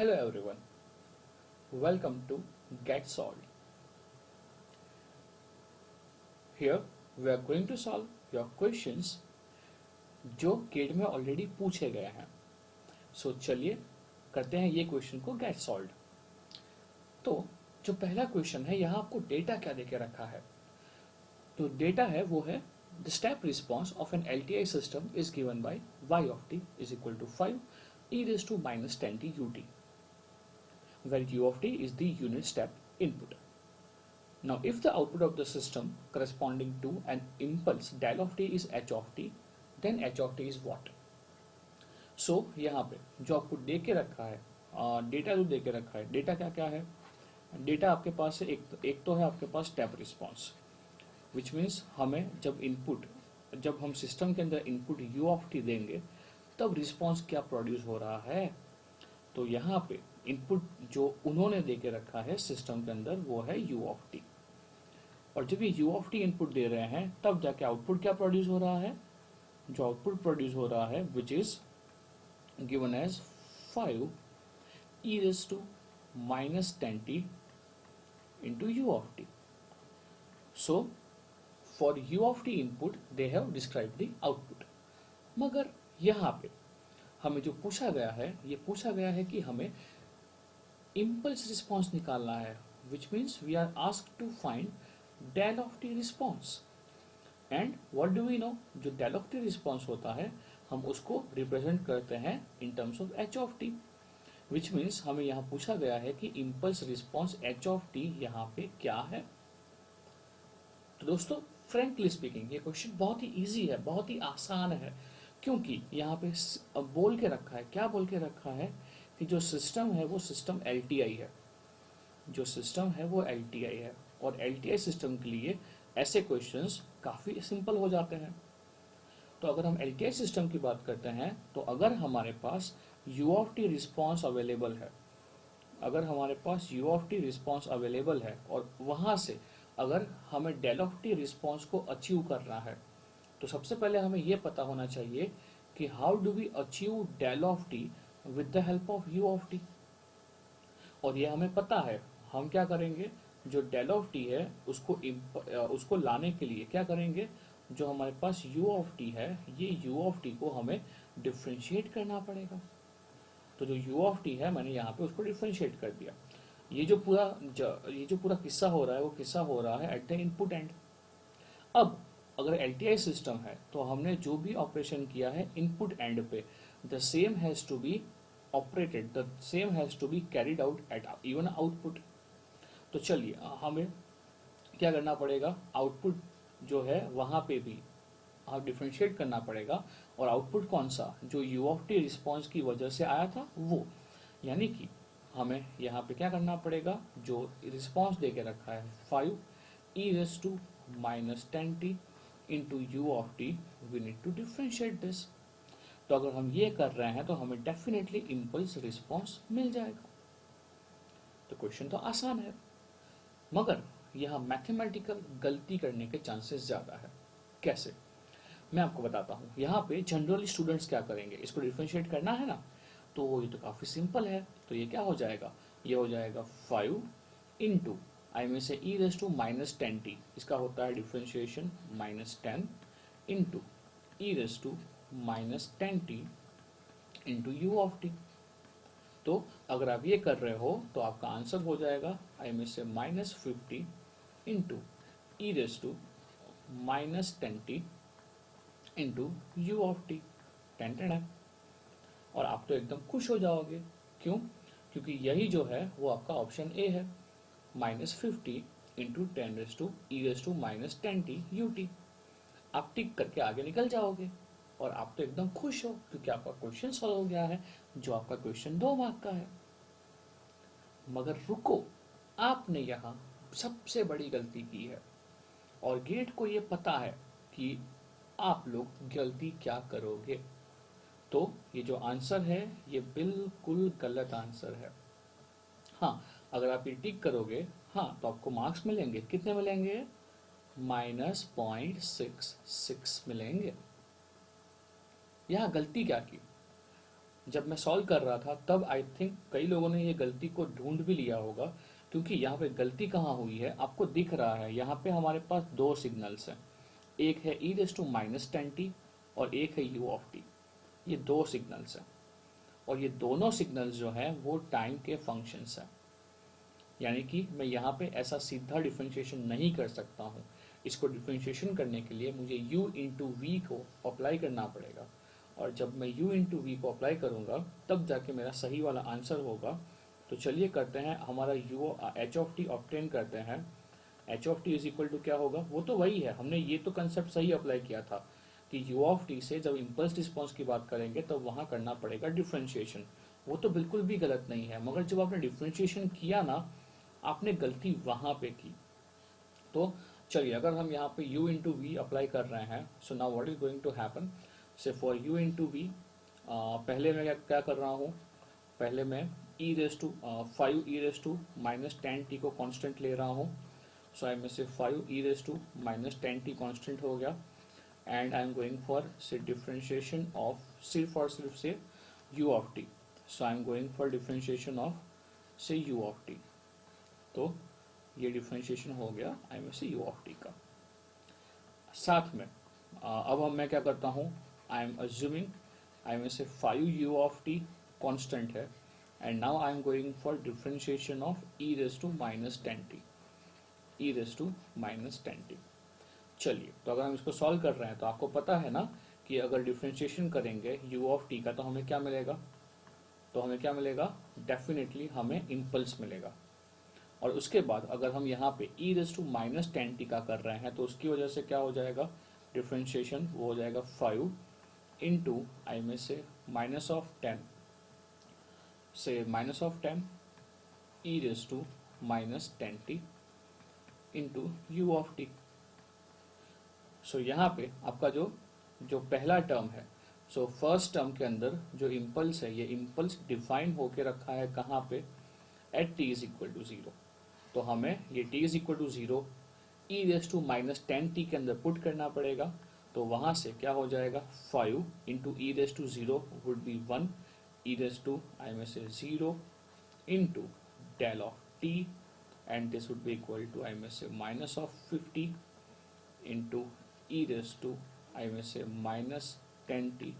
Hello everyone, welcome to Get Solved. Here we are going to solve your questions जो gate में already पूछे गए हैं. सो चलिए करते हैं ये क्वेश्चन को गेट सॉल्व. तो जो पहला क्वेश्चन है यहाँ आपको डेटा क्या देके रखा है. तो डेटा है वो है the step response of an LTI system is given by y of t is equal to 5 e raised to minus 10t ut, where u of t is the unit step input. Now if the output of the system corresponding to an impulse del of t is h of t, then h of t is what? So यहाँ पे जो आपको दे के रखा है, data जो दे के रखा है, डेटा क्या क्या है. डेटा आपके पास है एक तो है आपके पास स्टेप रिस्पॉन्स, विच मीन्स हमें जब हम सिस्टम के अंदर इनपुट u ऑफ टी देंगे तब रिस्पॉन्स क्या प्रोड्यूस हो रहा है. तो यहाँ पे इनपुट जो उन्होंने दे के रखा है सिस्टम के अंदर वो है u ऑफ टी, और जब ये u ऑफ टी इनपुट दे रहे हैं तब जाके आउटपुट क्या प्रोड्यूस हो रहा है. जो आउटपुट प्रोड्यूस हो रहा है which is given as 5 e raised to minus 10t into u of t. So for u of t input they have described the output. मगर यहाँ पे हमें जो पूछा गया है, ये पूछा गया है कि हमें इम्पल्स रिस्पॉन्स निकालना है, which means we are asked to find del of T response. And what do we know, जो डेल ऑफ टी रिस्पॉन्स होता है हम उसको रिप्रेजेंट करते हैं in terms of H of T, which means हमें यहाँ पूछा गया है कि impulse response H of T यहाँ पे क्या है. तो दोस्तों फ्रेंकली स्पीकिंग ये क्वेश्चन बहुत ही इजी है, बहुत ही आसान है, क्योंकि यहाँ पे बोल के रखा है, क्या बोल के रखा है कि जो सिस्टम है वो सिस्टम LTI है. जो सिस्टम है वो LTI है, और LTI सिस्टम के लिए ऐसे क्वेश्चंस काफ़ी सिंपल हो जाते हैं. तो अगर हम LTI सिस्टम की बात करते हैं तो अगर हमारे पास u of T response available है, अगर हमारे पास u of T response available है और वहाँ से अगर हमें डेल ऑफ टी रिस्पॉन्स को अचीव करना है, तो सबसे पहले हमें ये पता होना चाहिए कि how do we achieve del of T with the help of u of T. और ये हमें पता है, हम क्या करेंगे, जो डेल ऑफ टी है उसको लाने के लिए क्या करेंगे, जो हमारे पास u ऑफ टी है ये u ऑफ टी को हमें डिफ्रेंशिएट करना पड़ेगा. तो जो u ऑफ टी है मैंने यहाँ पे उसको डिफ्रेंशिएट कर दिया. ये जो पूरा किस्सा हो रहा है वो किस्सा हो रहा है एट द इनपुट एंड. अब अगर LTI सिस्टम है तो हमने जो भी ऑपरेशन किया है इनपुट एंड पे, the same has to be operated, the same has to be carried out at even output. तो चलिए हमें क्या करना पड़ेगा, आउटपुट जो है वहाँ पे भी आप डिफ्रेंशिएट करना पड़ेगा, और आउटपुट कौन सा, जो u ऑफ टी रिस्पॉन्स की वजह से आया था वो. यानी कि हमें यहाँ पे क्या करना पड़ेगा, जो रिस्पॉन्स दे के रखा है 5 e raised to minus 10t into u of t, we need to differentiate this. तो अगर हम ये कर रहे हैं तो हमें डेफिनेटली इम्पल्स रिस्पॉन्स मिल जाएगा. तो क्वेश्चन तो आसान है, मगर यहाँ मैथमेटिकल गलती करने के चांसेस ज़्यादा है. कैसे, मैं आपको बताता हूँ. यहाँ पे जनरली स्टूडेंट्स क्या करेंगे, इसको डिफ्रेंशिएट करना है ना, तो ये तो काफ़ी सिंपल है. तो ये क्या हो जाएगा, ये हो जाएगा 5 इंटू आई में से e raise to minus 10t, इसका होता है differentiation -10 into e raise to minus 10t into u of T. तो अगर आप ये कर रहे हो तो आपका आंसर हो जाएगा आई में से -50 into e raise to minus 10t into u of T. 10 और आप तो एकदम खुश हो जाओगे. क्यों, क्योंकि यही जो है वो आपका ऑप्शन ए है, -50 into 10 raise to E raise to minus 10t ut. आप टिक करके आगे निकल जाओगे और आप तो एकदम खुश हो क्योंकि आपका क्वेश्चन सॉल्व हो गया है, जो आपका क्वेश्चन 2 मार्क का है. मगर रुको, आपने यहाँ सबसे बड़ी गलती की है, और गेट को ये पता है कि आप लोग गलती क्या करोगे. तो ये जो आंसर है ये बिल्कुल गलत आंसर है. हाँ, अगर आप ये टिक करोगे हाँ तो आपको मार्क्स मिलेंगे. कितने मिलेंगे, -0.66 मिलेंगे. यहाँ गलती क्या की, जब मैं सॉल्व कर रहा था तब आई थिंक कई लोगों ने ये गलती को ढूंढ भी लिया होगा, क्योंकि यहाँ पे गलती कहाँ हुई है आपको दिख रहा है। यहाँ पे हमारे पास दो सिग्नल्स हैं, एक है e raise to minus ten t और एक है यू ऑफ टी। ये दो सिग्नल्स हैं और ये दोनों सिग्नल्स जो हैं वो टाइम के फंक्शंस हैं, यानी कि मैं यहाँ पे ऐसा सीधा डिफरेंशिएशन नहीं कर सकता हूँ। इसको डिफरेंशिएशन करने के लिए मुझे u इंटू वी को अप्लाई करना पड़ेगा, और जब मैं u इंटू वी को अप्लाई करूँगा तब जाके मेरा सही वाला आंसर होगा। तो चलिए करते हैं, हमारा u H of T obtain करते हैं। H of T is equal to क्या होगा, वो तो वही है, हमने ये तो कंसेप्ट सही अप्लाई किया था कि u ऑफ टी से जब इम्पल्स रिस्पॉन्स की बात करेंगे तब वहाँ करना पड़ेगा डिफरेंशिएशन। वो तो बिल्कुल भी गलत नहीं है, मगर जब आपने डिफरेंशिएशन किया ना, आपने गलती वहाँ पे की। तो चलिए, अगर हम यहाँ पे u इंटू वी अप्लाई कर रहे हैं, so now what is going to happen, say for u into V पहले मैं क्या कर रहा हूँ, पहले मैं e raise to 5 e raise to minus ten T को कांस्टेंट ले रहा हूँ। सो आई में से 5 e raise to minus ten T constant हो गया, and I am going for say differentiation of सिर्फ say u of T. So I am going for differentiation of से u ऑफ टी। तो ये डिफरेंशिएशन हो गया आई में से u ऑफ टी का। साथ में अब हम मैं क्या करता हूँ, आई एम अज्यूमिंग आई में से 5 u ऑफ टी कॉन्स्टेंट है, and now I am going for differentiation of e raise to minus ten T, E raise to minus ten T. चलिए, तो अगर हम इसको सॉल्व कर रहे हैं तो आपको पता है ना कि अगर डिफरेंशिएशन करेंगे u ऑफ टी का तो हमें क्या मिलेगा, डेफिनेटली हमें इम्पल्स मिलेगा। और उसके बाद अगर हम यहाँ पे e raise to minus ten T का कर रहे हैं तो उसकी वजह से क्या हो जाएगा, डिफरेंशिएशन वो हो जाएगा 5 इंटू आई में से minus of ten e raise to minus ten t into u of T. So यहाँ पे आपका जो पहला टर्म है, सो फर्स्ट टर्म के अंदर जो इम्पल्स है, ये इम्पल्स डिफाइन होके रखा है कहाँ पे, at T is equal to zero. तो हमें ये t is equal to zero E raise to minus ten T के अंदर पुट करना पड़ेगा। तो वहाँ से क्या हो जाएगा, 5 into e raise to zero would be 1, e raise to I में से zero into del of t, and this would be equal to I में से minus of 50 into e raise to I में से minus ten t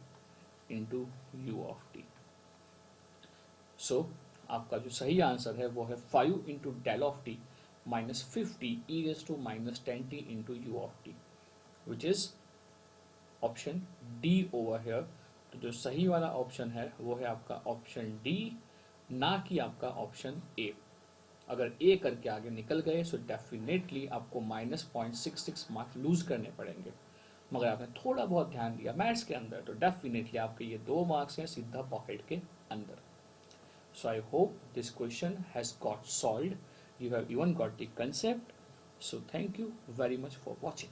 into u of T. So आपका जो सही answer है वो है 5 into del of t minus 50 e raise to minus ten t into u of T, which is option D over here. तो जो सही वाला ऑप्शन है वो है आपका ऑप्शन डी, ना कि आपका ऑप्शन ए। अगर ए करके आगे निकल गए सो डेफिनेटली आपको -0.66 मार्क्स लूज करने पड़ेंगे, मगर आपने थोड़ा बहुत ध्यान दिया मैथ्स के अंदर तो डेफिनेटली आपके ये 2 मार्क्स हैं सीधा पॉकेट के अंदर। So I hope this question has got solved. You have even got the concept. So thank you very much for watching.